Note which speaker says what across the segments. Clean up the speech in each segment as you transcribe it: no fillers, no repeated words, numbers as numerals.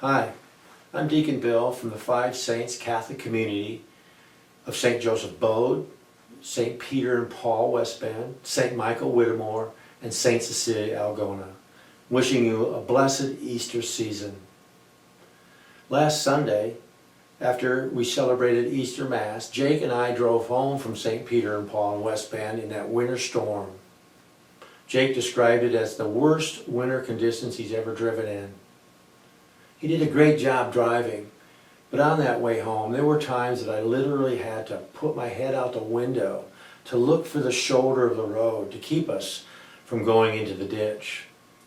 Speaker 1: Hi, I'm Deacon Bill from the Five Saints Catholic Community of St. Joseph Bode, St. Peter and Paul West Bend, St. Michael Whittemore, and St. Cecilia Algona, wishing you a blessed Easter season. Last Sunday, after we celebrated Easter Mass, Jake and I drove home from St. Peter and Paul in West Bend in that winter storm. Jake described it as the worst winter conditions he's ever driven in. He did a great job driving, but on that way home there were times that I literally had to put my head out the window to look for the shoulder of the road to keep us from going into the ditch.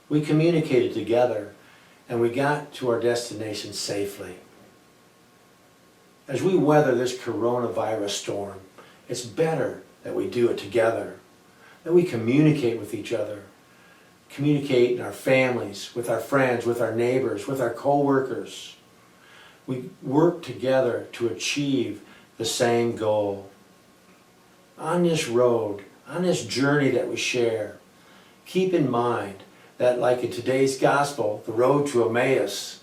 Speaker 1: We communicated together and we got to our destination safely. As we weather this coronavirus storm, it's better that we do it together, that we communicate with each other. Communicate in our families, with our friends, with our neighbors, with our co-workers. We work together to achieve the same goal. On this road, on this journey that we share, keep in mind that, like in today's gospel, the road to Emmaus,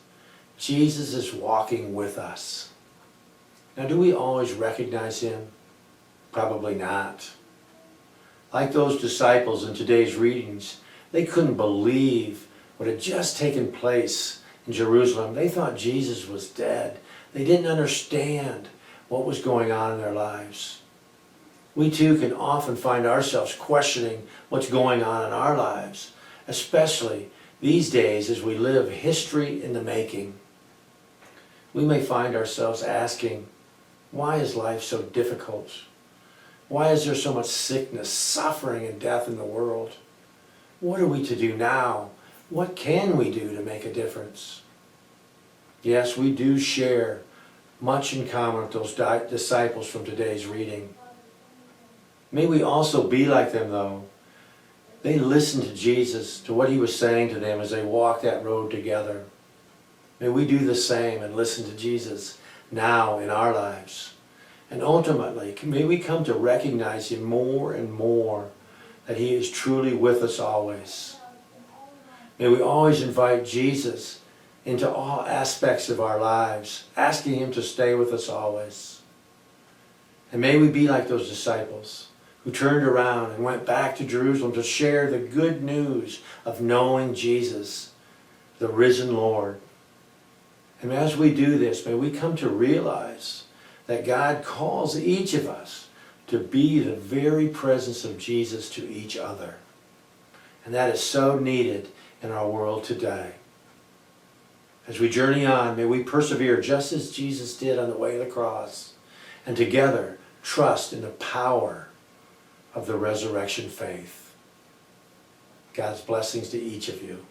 Speaker 1: Jesus is walking with us. Now, do we always recognize him? Probably not. Like those disciples in today's readings, they couldn't believe what had just taken place in Jerusalem. They thought Jesus was dead. They didn't understand what was going on in their lives. We too can often find ourselves questioning what's going on in our lives, especially these days as we live history in the making. We may find ourselves asking, why is life so difficult? Why is there so much sickness, suffering, and death in the world? What are we to do now? What can we do to make a difference? Yes, we do share much in common with those disciples from today's reading. May we also be like them, though. They listened to Jesus, to what he was saying to them as they walked that road together. May we do the same and listen to Jesus now in our lives. And ultimately, may we come to recognize him more and more, that he is truly with us always. May we always invite Jesus into all aspects of our lives, asking him to stay with us always. And may we be like those disciples who turned around and went back to Jerusalem to share the good news of knowing Jesus, the risen Lord. And as we do this, may we come to realize that God calls each of us to be the very presence of Jesus to each other. And that is so needed in our world today. As we journey on, may we persevere just as Jesus did on the way to the cross, and together trust in the power of the resurrection faith. God's blessings to each of you.